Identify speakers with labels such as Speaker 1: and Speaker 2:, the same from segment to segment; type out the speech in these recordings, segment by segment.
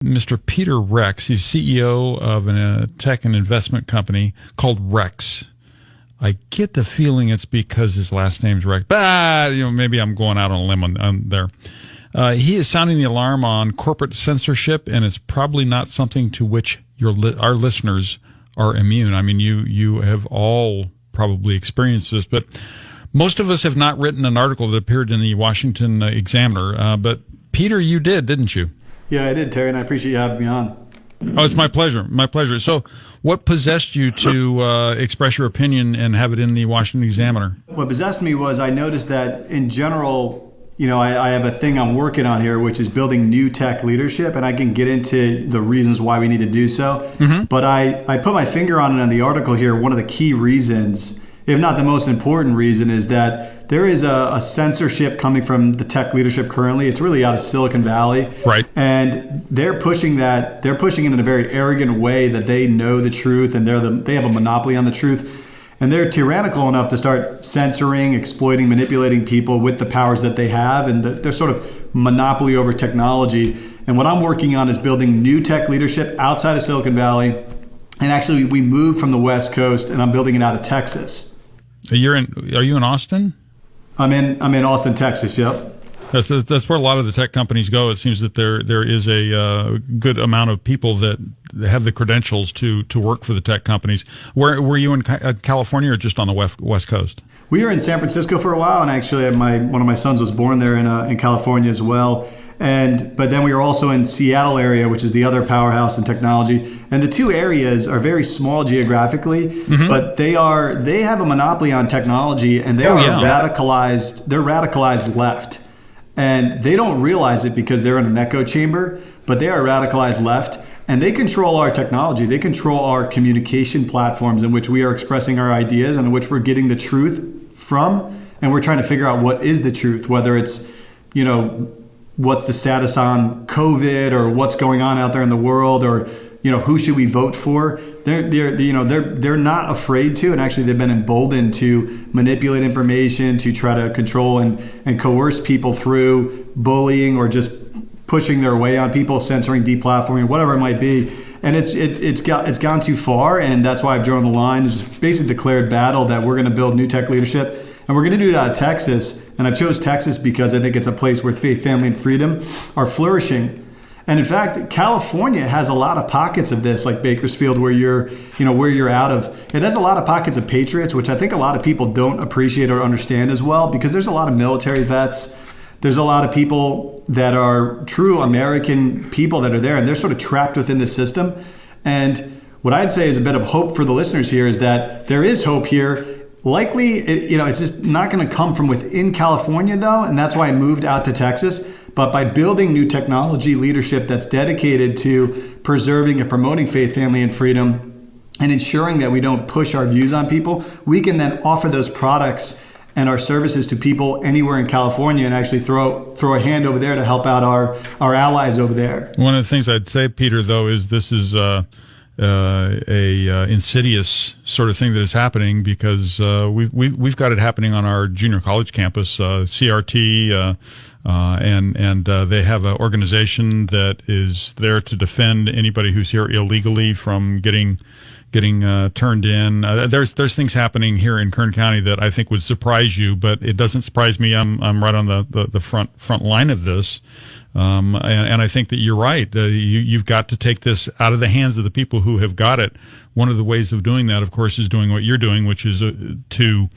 Speaker 1: Mr. Peter Rex. He's CEO of a tech and investment company called Rex. I get the feeling it's because his last name's Rex. But, maybe I'm going out on a limb on there. He is sounding the alarm on corporate censorship, and it's probably not something to which our listeners are immune. I mean, you have all probably experienced this, but most of us have not written an article that appeared in the Washington Examiner. But Peter, you did, didn't you?
Speaker 2: Yeah, I did, Terry, and I appreciate you having me on.
Speaker 1: Oh, it's my pleasure. My pleasure. So what possessed you to express your opinion and have it in the Washington Examiner?
Speaker 2: What possessed me was I noticed that in general, I have a thing I'm working on here, which is building new tech leadership, and I can get into the reasons why we need to do so. Mm-hmm. But I put my finger on it in the article here. One of the key reasons, if not the most important reason, is that there is a censorship coming from the tech leadership currently. It's really out of Silicon Valley.
Speaker 1: Right.
Speaker 2: And they're pushing it in a very arrogant way that they know the truth and they have a monopoly on the truth. And they're tyrannical enough to start censoring, exploiting, manipulating people with the powers that they have. And they're sort of monopoly over technology. And what I'm working on is building new tech leadership outside of Silicon Valley. And actually, we moved from the West Coast, and I'm building it out of Texas.
Speaker 1: Are you in Austin?
Speaker 2: I'm in Austin, Texas. Yep.
Speaker 1: That's where a lot of the tech companies go. It seems that there is a good amount of people that have the credentials to work for the tech companies. Where were you in California or just on the West Coast?
Speaker 2: We were in San Francisco for a while, and actually, one of my sons was born there in California as well. But then we were also in Seattle area, which is the other powerhouse in technology. And the two areas are very small geographically, mm-hmm. but they have a monopoly on technology, and they're radicalized left. And they don't realize it because they're in an echo chamber, but they are radicalized left, and they control our technology. They control our communication platforms in which we are expressing our ideas and in which we're getting the truth from, and we're trying to figure out what is the truth, whether it's, what's the status on COVID or what's going on out there in the world, or who should we vote for? They're not afraid to, and actually they've been emboldened to manipulate information to try to control and coerce people through bullying or just pushing their way on people, censoring, deplatforming, whatever it might be. And it's gone too far, and that's why I've drawn the line. It's just basically declared battle that we're going to build new tech leadership. And we're going to do it out of Texas. And I've chose Texas because I think it's a place where faith, family, and freedom are flourishing. And in fact, California has a lot of pockets of this, like Bakersfield, where you're out of. It has a lot of pockets of patriots, which I think a lot of people don't appreciate or understand as well, because there's a lot of military vets. There's a lot of people that are true American people that are there, and they're sort of trapped within the system. And what I'd say is a bit of hope for the listeners here is that there is hope here. Likely, it's just not going to come from within California, though, and that's why I moved out to Texas. But by building new technology leadership that's dedicated to preserving and promoting faith, family, and freedom, and ensuring that we don't push our views on people, we can then offer those products and our services to people anywhere in California, and actually throw a hand over there to help out our allies over there.
Speaker 1: One of the things I'd say, Peter, though, is this is a insidious sort of thing that is happening, because we've got it happening on our junior college campus, CRT, and they have an organization that is there to defend anybody who's here illegally from getting turned in. There's things happening here in Kern County that I think would surprise you, but it doesn't surprise me. I'm right on the front line of this. And I think that you're right. You've got to take this out of the hands of the people who have got it. One of the ways of doing that, of course, is doing what you're doing, which is to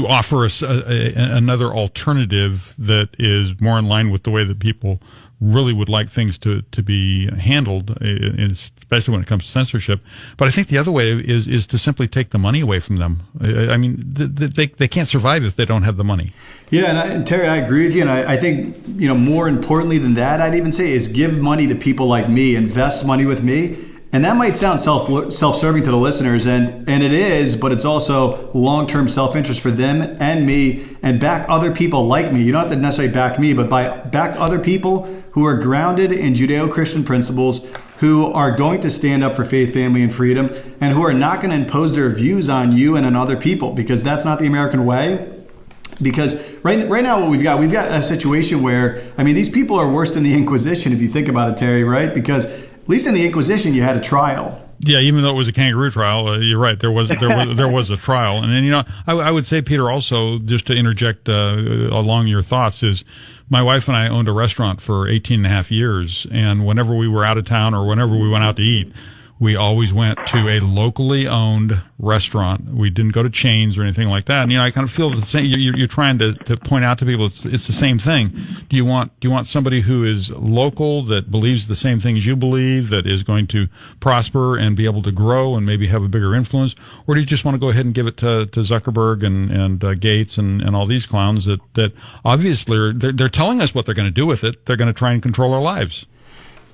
Speaker 1: offer us another alternative that is more in line with the way that people really would like things to be handled, especially when it comes to censorship. But I think the other way is to simply take the money away from them. I mean, they can't survive if they don't have the money.
Speaker 2: Yeah, and Terry, I agree with you. And I think, more importantly than that, I'd even say is give money to people like me, invest money with me. And that might sound self-serving to the listeners, and it is, but it's also long-term self-interest for them and me, and back other people like me. You don't have to necessarily back me, but back other people who are grounded in Judeo-Christian principles, who are going to stand up for faith, family, and freedom, and who are not going to impose their views on you and on other people, because that's not the American way. Because right now what we've got a situation where, these people are worse than the Inquisition, if you think about it, Terry, right? Because At least in the Inquisition, you had a trial.
Speaker 1: Yeah, even though it was a kangaroo trial, you're right. There was a trial, and then, you know, I would say, Peter, also just to interject along your thoughts, is my wife and I owned a restaurant for 18 and a half years, and whenever we were out of town or whenever we went out to eat, we always went to a locally owned restaurant. We didn't go to chains or anything like that. And, you know, I kind of feel the same. You're trying to point out to people it's the same thing. Do you want somebody who is local, that believes the same things you believe, that is going to prosper and be able to grow and maybe have a bigger influence, or do you just want to go ahead and give it to Zuckerberg and Gates and all these clowns that obviously they're telling us what they're going to do with it? They're going to try and control our lives.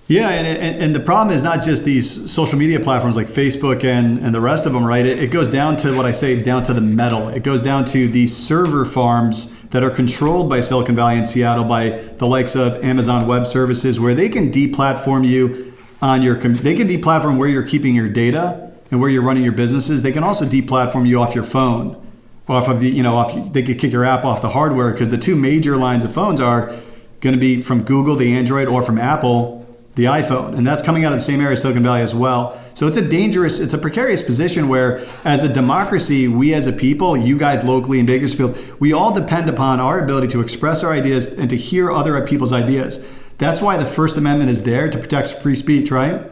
Speaker 2: Yeah, and the problem is not just these social media platforms like Facebook and the rest of them, right? It goes down to what I say, down to the metal. It goes down to these server farms that are controlled by Silicon Valley and Seattle, by the likes of Amazon Web Services, where they can deplatform you on they can deplatform where you're keeping your data and where you're running your businesses. They can also deplatform you off your phone, off of they could kick your app off the hardware, because the two major lines of phones are going to be from Google, the Android, or from Apple, the iPhone, and that's coming out of the same area, Silicon Valley as well. So it's a precarious position where, as a democracy, we as a people, you guys locally in Bakersfield, we all depend upon our ability to express our ideas and to hear other people's ideas. That's why the First Amendment is there, to protect free speech, right?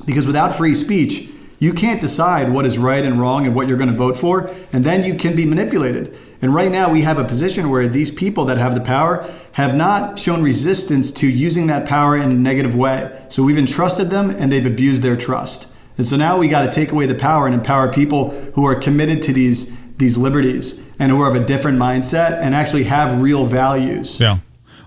Speaker 2: Because without free speech, you can't decide what is right and wrong and what you're going to vote for, and then you can be manipulated. And right now we have a position where these people that have the power have not shown resistance to using that power in a negative way. So we've entrusted them and they've abused their trust. And so now we got to take away the power and empower people who are committed to these liberties and who are of a different mindset and actually have real values.
Speaker 1: Yeah.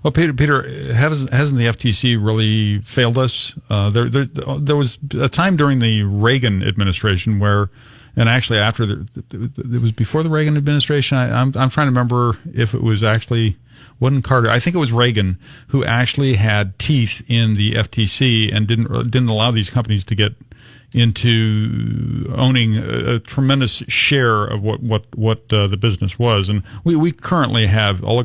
Speaker 1: Well, Peter, hasn't the FTC really failed us? There was a time during the Reagan administration where, and actually after it was before the Reagan administration. I'm trying to remember if it was actually, wasn't Carter. I think it was Reagan who actually had teeth in the FTC and didn't allow these companies to get into owning a tremendous share of what the business was. And we currently have or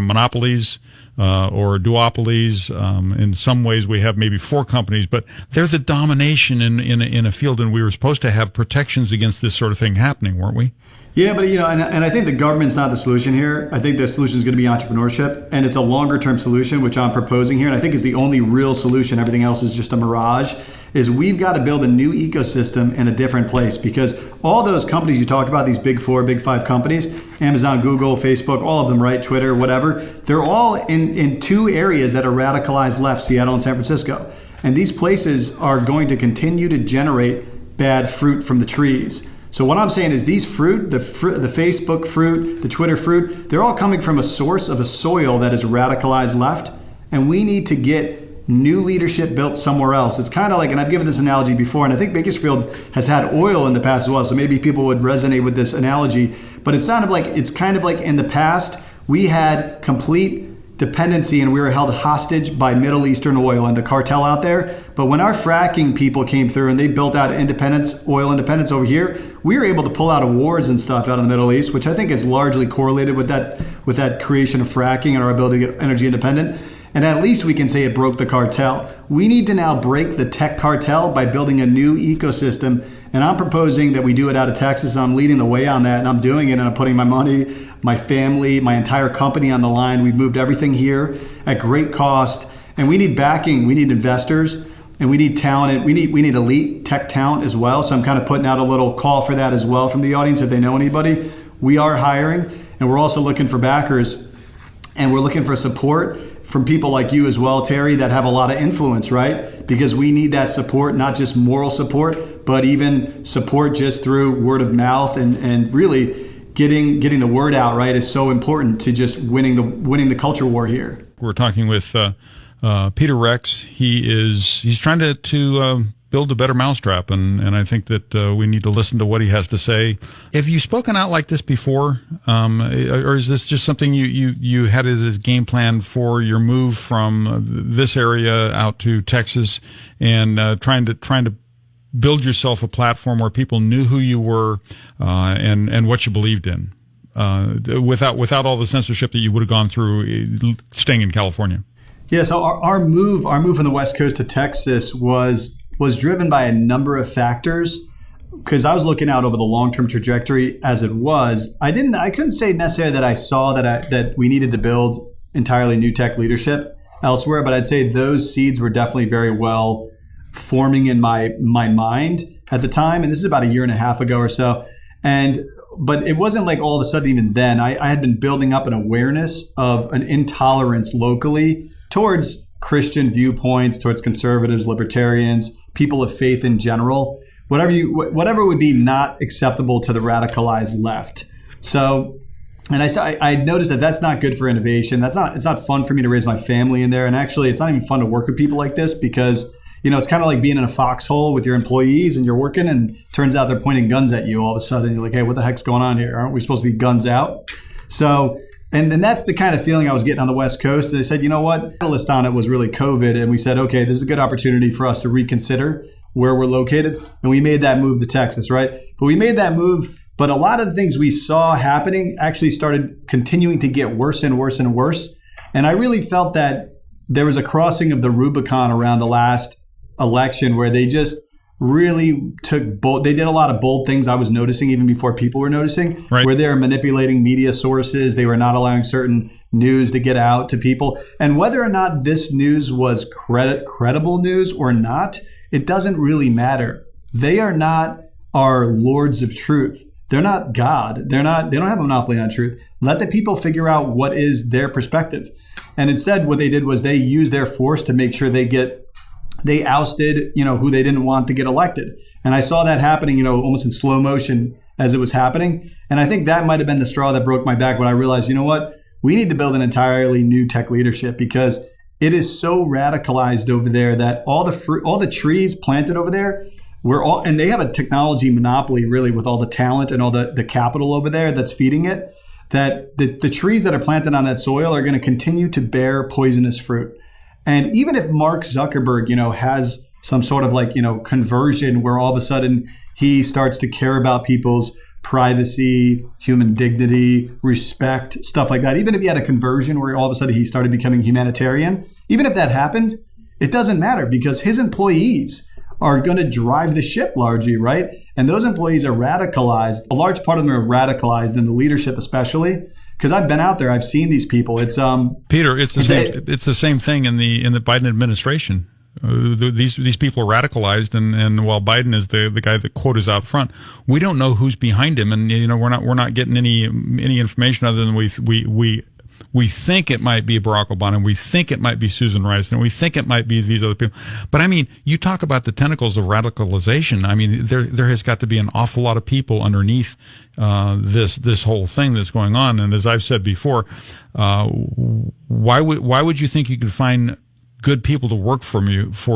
Speaker 1: monopolies or duopolies. In some ways we have maybe 4 companies, but they're the domination in a field, and we were supposed to have protections against this sort of thing happening, weren't we?
Speaker 2: Yeah, but and I think the government's not the solution here. I think the solution is going to be entrepreneurship, and it's a longer term solution, which I'm proposing here, and I think is the only real solution. Everything else is just a mirage. Is we've got to build a new ecosystem in a different place, because all those companies you talk about, these big 4, big 5 companies, Amazon, Google, Facebook, all of them, right, Twitter, whatever, they're all in 2 areas that are radicalized left, Seattle and San Francisco. And these places are going to continue to generate bad fruit from the trees. So what I'm saying is these fruit, the Facebook fruit, the Twitter fruit, they're all coming from a source of a soil that is radicalized left, and we need to get new leadership built somewhere else. It's kind of like, and I've given this analogy before, and I think Bakersfield has had oil in the past as well, so maybe people would resonate with this analogy, but it's kind of like in the past, we had complete dependency and we were held hostage by Middle Eastern oil and the cartel out there. But when our fracking people came through and they built out oil independence over here, we were able to pull out awards and stuff out of the Middle East, which I think is largely correlated with that creation of fracking and our ability to get energy independent. And at least we can say it broke the cartel. We need to now break the tech cartel by building a new ecosystem. And I'm proposing that we do it out of Texas. I'm leading the way on that, and I'm doing it, and I'm putting my money, my family, my entire company on the line. We've moved everything here at great cost, and we need backing. We need investors, and we need talent. We need elite tech talent as well. So I'm kind of putting out a little call for that as well from the audience if they know anybody. We are hiring, and we're also looking for backers, and we're looking for support from people like you as well, Terry, that have a lot of influence, right? Because we need that support, not just moral support, but even support just through word of mouth, and really getting the word out, right, is so important to just winning the culture war here. We're talking with Peter Rex. He's trying to build a better mousetrap, and I think that we need to listen to what he has to say. Have you spoken out like this before, or is this just something you had as game plan for your move from this area out to Texas, and trying to build yourself a platform where people knew who you were and what you believed in, without all the censorship that you would have gone through staying in California? Yeah, so our move from the West Coast to Texas was driven by a number of factors. Because I was looking out over the long-term trajectory as it was. I couldn't say necessarily that I saw that we needed to build entirely new tech leadership elsewhere, but I'd say those seeds were definitely very well forming in my mind at the time. And this is about a year and a half ago or so. But it wasn't like all of a sudden even then. I had been building up an awareness of an intolerance locally towards Christian viewpoints, towards conservatives, libertarians, people of faith in general. Whatever would be not acceptable to the radicalized left. So, and I noticed that that's not good for innovation. It's not fun for me to raise my family in there. And actually, it's not even fun to work with people like this because, it's kind of like being in a foxhole with your employees and you're working and turns out they're pointing guns at you all of a sudden. You're like, hey, what the heck's going on here? Aren't we supposed to be guns out? So, and then that's the kind of feeling I was getting on the West Coast. They said, you know what? The catalyst on it was really COVID. And we said, okay, this is a good opportunity for us to reconsider where we're located. And we made that move to Texas, right? But we made that move, but a lot of the things we saw happening actually started continuing to get worse and worse and worse. And I really felt that there was a crossing of the Rubicon around the last election where they just really they did a lot of bold things I was noticing even before people were noticing,
Speaker 1: right,
Speaker 2: where they were manipulating media sources. They were not allowing certain news to get out to people. And whether or not this news was credible news or not, it doesn't really matter. They are not our lords of truth. They're not God. They don't have a monopoly on truth. Let the people figure out what is their perspective. And instead, what they did was they used their force to make sure they ousted, who they didn't want to get elected. And I saw that happening, almost in slow motion as it was happening. And I think that might have been the straw that broke my back when I realized, you know what? We need to build an entirely new tech leadership because it is so radicalized over there that all the trees planted over there, and they have a technology monopoly really with all the talent and all the capital over there that's feeding it, that the trees that are planted on that soil are going to continue to bear poisonous fruit. And even if Mark Zuckerberg, has some sort of conversion where all of a sudden he starts to care about people's privacy, human dignity, respect, stuff like that. Even if he had a conversion where all of a sudden he started becoming humanitarian, even if that happened, it doesn't matter because his employees are going to drive the ship largely, right? And those employees are radicalized. A large part of them are radicalized in the leadership, especially because I've been out there. I've seen these people. It's
Speaker 1: Peter. It's the same thing in the Biden administration. These people are radicalized, and while Biden is the guy that quote is out front, we don't know who's behind him, and we're not getting any information other than we think it might be Barack Obama, and we think it might be Susan Rice, and we think it might be these other people. But I mean, you talk about the tentacles of radicalization. I mean, there has got to be an awful lot of people underneath this whole thing that's going on. And as I've said before, why would you think you could find good people to work for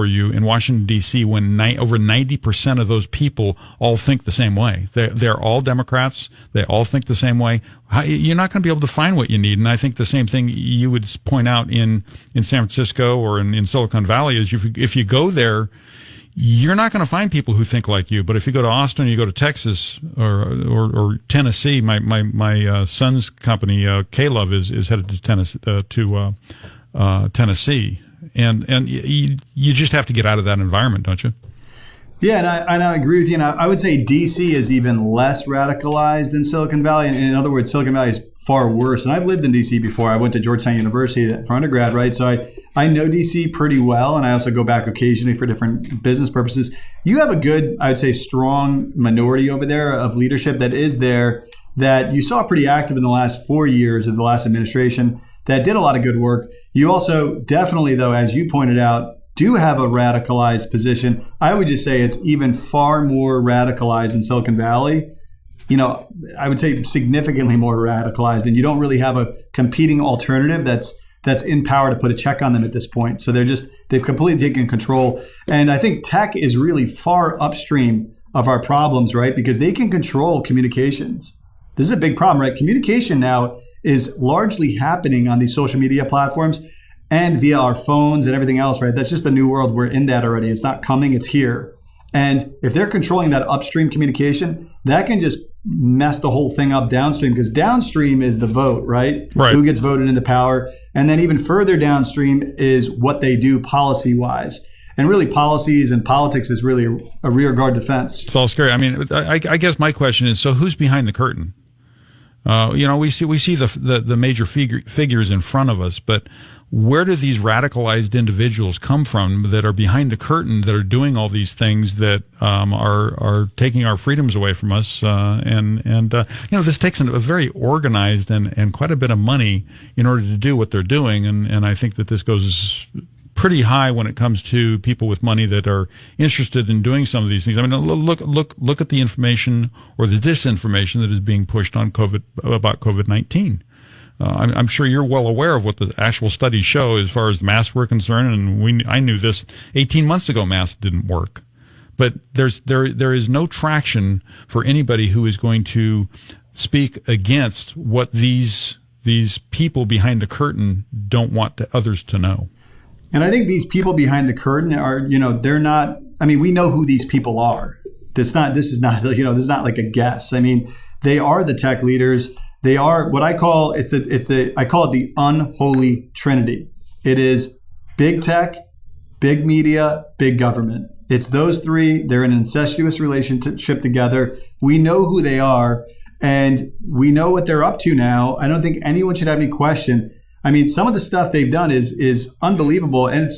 Speaker 1: you in Washington, D.C. when over 90% of those people all think the same way? They're all Democrats. They all think the same way. You're not going to be able to find what you need. And I think the same thing you would point out in San Francisco or in Silicon Valley is if you go there, you're not going to find people who think like you. But if you go to Austin, you go to Texas or Tennessee, my son's company, K-Love, is headed to Tennessee. And you just have to get out of that environment, don't you?
Speaker 2: Yeah, and I agree with you. And I would say D.C. is even less radicalized than Silicon Valley. And in other words, Silicon Valley is far worse. And I've lived in D.C. before. I went to Georgetown University for undergrad, right? So I know D.C. pretty well, and I also go back occasionally for different business purposes. You have a good, I would say, strong minority over there of leadership that is there that you saw pretty active in the last 4 years of the last administration that did a lot of good work. You also definitely, though, as you pointed out, do have a radicalized position. I would just say it's even far more radicalized in Silicon Valley. I would say significantly more radicalized, and you don't really have a competing alternative that's in power to put a check on them at this point. So they've completely taken control. And I think tech is really far upstream of our problems, right? Because they can control communications. This is a big problem, right? Communication now is largely happening on these social media platforms and via our phones and everything else, right? That's just the new world. We're in that already. It's not coming, it's here. And if they're controlling that upstream communication, that can just mess the whole thing up downstream, because downstream is the vote, right?
Speaker 1: Right.
Speaker 2: Who gets voted into power. And then even further downstream is what they do policy-wise. And really, policies and politics is really a rearguard defense.
Speaker 1: It's all scary. I mean, I guess my question is, so who's behind the curtain? We see the major figures in front of us, but where do these radicalized individuals come from that are behind the curtain, that are doing all these things that are taking our freedoms away from us? This takes a very organized and quite a bit of money in order to do what they're doing, and I think that this goes pretty high when it comes to people with money that are interested in doing some of these things. I mean, look at the information or the disinformation that is being pushed on about COVID-19. I'm sure you're well aware of what the actual studies show as far as masks were concerned, and I knew this 18 months ago. Masks didn't work, but there is no traction for anybody who is going to speak against what these people behind the curtain don't want others to know.
Speaker 2: And I think these people behind the curtain are, they're not, I mean, we know who these people are. This is not like a guess. I mean, they are the tech leaders. They are what I call, I call it the unholy trinity. It is big tech, big media, big government. It's those three. They're in an incestuous relationship together. We know who they are, and we know what they're up to now. I don't think anyone should have any question. I mean, some of the stuff they've done is unbelievable, and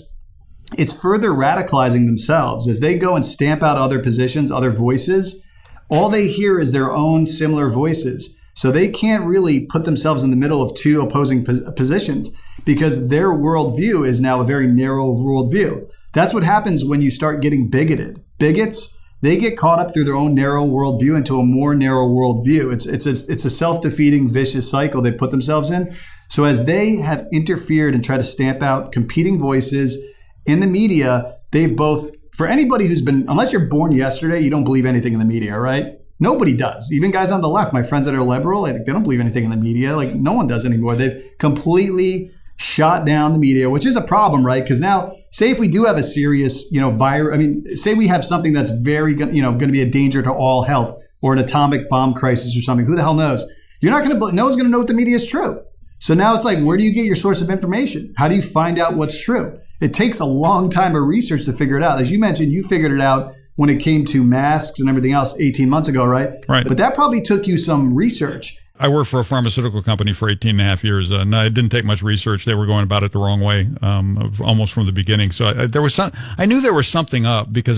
Speaker 2: it's further radicalizing themselves as they go and stamp out other positions, other voices. All they hear is their own similar voices. So they can't really put themselves in the middle of two opposing positions, because their worldview is now a very narrow worldview. That's what happens when you start getting bigoted. Bigots, they get caught up through their own narrow worldview into a more narrow worldview. It's a self-defeating, vicious cycle they put themselves in. So as they have interfered and tried to stamp out competing voices in the media, they've both, for anybody who's been, unless you're born yesterday, you don't believe anything in the media, right? Nobody does. Even guys on the left, my friends that are liberal, I think they don't believe anything in the media. Like, no one does anymore. They've completely shot down the media, which is a problem, right? Because now, say if we do have a serious, virus, I mean, say we have something that's very, going to be a danger to all health, or an atomic bomb crisis or something. Who the hell knows? You're not going to, no one's going to know what the media is true. So now it's like, where do you get your source of information? How do you find out what's true? It takes a long time of research to figure it out. As you mentioned, you figured it out when it came to masks and everything else 18 months ago, right?
Speaker 1: Right.
Speaker 2: But that probably took you some research.
Speaker 1: I worked for a pharmaceutical company for 18 and a half years. And it didn't take much research. They were going about it the wrong way, almost from the beginning. So I knew there was something up, because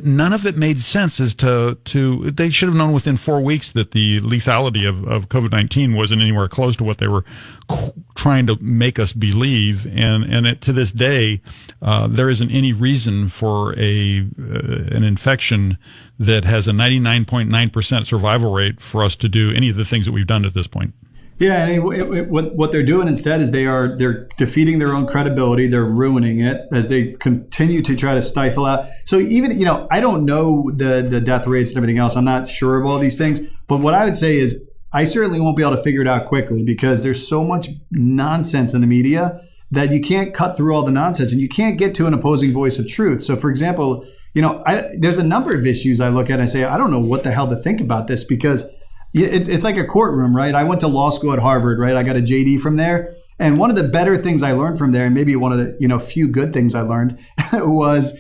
Speaker 1: none of it made sense as to they should have known within 4 weeks that the lethality of COVID-19 wasn't anywhere close to what they were trying to make us believe. And to this day, there isn't any reason for an infection that has a 99.9% survival rate for us to do any of the things that we've done at this point.
Speaker 2: Yeah, and what they're doing instead is they're defeating their own credibility. They're ruining it as they continue to try to stifle out. So even, I don't know the death rates and everything else. I'm not sure of all these things. But what I would say is I certainly won't be able to figure it out quickly, because there's so much nonsense in the media that you can't cut through all the nonsense, and you can't get to an opposing voice of truth. So, for example, there's a number of issues I look at and I say, I don't know what the hell to think about this, because it's like a courtroom, right? I went to law school at Harvard, right? I got a JD from there. And one of the better things I learned from there, and maybe one of the few good things I learned, was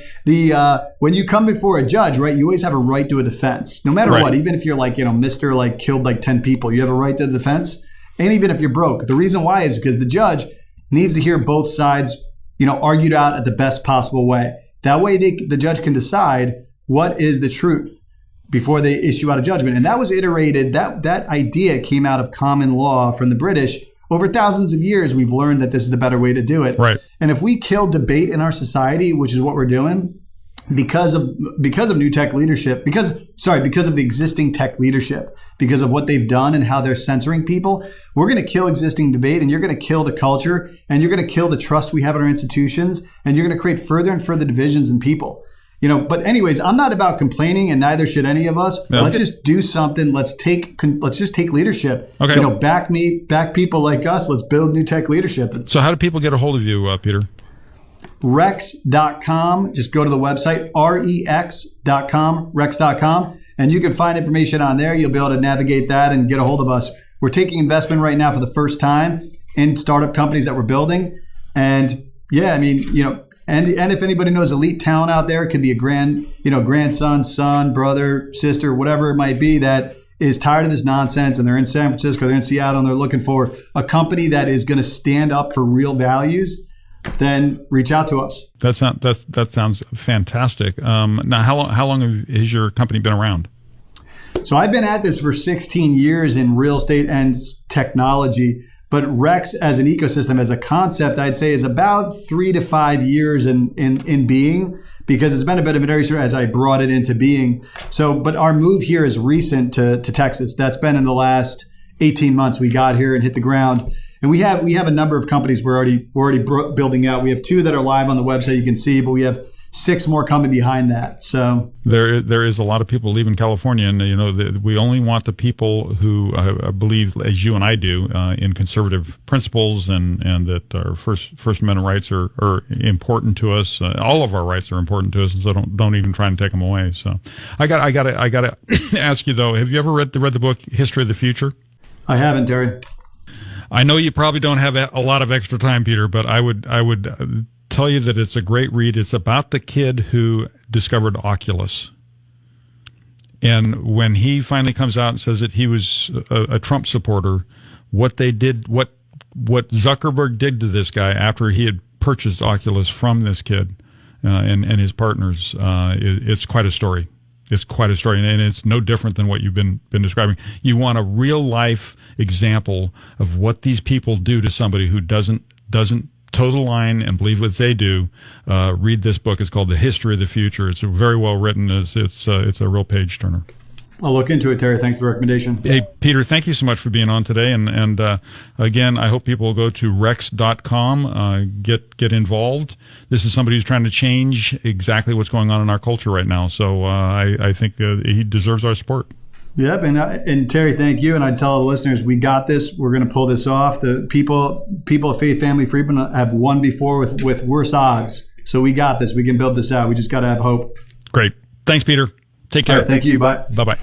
Speaker 2: when you come before a judge, right? You always have a right to a defense, no matter what. Even if you're Mr. Killed 10 people, you have a right to the defense. And even if you're broke, the reason why is because the judge needs to hear both sides, argued out at the best possible way. That way, the judge can decide what is the truth before they issue out a judgment. And that was iterated. That idea came out of common law from the British. Over thousands of years, we've learned that this is the better way to do it.
Speaker 1: Right.
Speaker 2: And if we kill debate in our society, which is what we're doing, because of new tech leadership, because of the existing tech leadership, because of what they've done and how they're censoring people, we're going to kill existing debate, and you're going to kill the culture, and you're going to kill the trust we have in our institutions, and you're going to create further and further divisions in people. But anyways, I'm not about complaining, and neither should any of us. No. Let's just do something. Let's just take leadership.
Speaker 1: Okay.
Speaker 2: Back people like us. Let's build new tech leadership.
Speaker 1: So how do people get a hold of you, Peter?
Speaker 2: Rex.com. Just go to the website, rex.com, rex.com. And you can find information on there. You'll be able to navigate that and get a hold of us. We're taking investment right now for the first time in startup companies that we're building. And yeah, I mean, and if anybody knows elite talent out there, it could be a grandson, son, brother, sister, whatever it might be, that is tired of this nonsense, and they're in San Francisco, they're in Seattle, and they're looking for a company that is going to stand up for real values, then reach out to us.
Speaker 1: That sounds fantastic. Now, how long has your company been around?
Speaker 2: So I've been at this for 16 years in real estate and technology, but Rex as an ecosystem, as a concept, I'd say is about 3 to 5 years in being, because it's been a bit of an issue as I brought it into being. So, but our move here is recent to Texas. That's been in the last 18 months. We got here and hit the ground. And we have a number of companies we're already building out. We have 2 that are live on the website you can see, but we have 6 more coming behind that. So
Speaker 1: there is a lot of people leaving California, and we only want the people who believe, as you and I do, in conservative principles, and that our First Amendment rights are important to us. All of our rights are important to us, and so don't even try and take them away. So I got to ask you though, have you ever read the book History of the Future?
Speaker 2: I haven't, Terry.
Speaker 1: I know you probably don't have a lot of extra time, Peter, but I would tell you that it's a great read. It's about the kid who discovered Oculus. And when he finally comes out and says that he was a Trump supporter, what Zuckerberg did to this guy after he had purchased Oculus from this kid and his partners, it's quite a story. It's quite a story, and it's no different than what you've been describing. You want a real life example of what these people do to somebody who doesn't toe the line and believe what they do. Read this book. It's called The History of the Future. It's very well written. It's a real page turner.
Speaker 2: I'll look into it, Terry. Thanks for the recommendation.
Speaker 1: Hey, Peter, thank you so much for being on today. And again, I hope people will go to rex.com, get involved. This is somebody who's trying to change exactly what's going on in our culture right now. So I think he deserves our support.
Speaker 2: Yep, and Terry, thank you. And I tell the listeners, we got this. We're going to pull this off. The people of Faith, Family, Freedom have won before with worse odds. So we got this. We can build this out. We just got to have hope.
Speaker 1: Great. Thanks, Peter. Take care.
Speaker 2: All right, thank you. Bye.
Speaker 1: Bye-bye.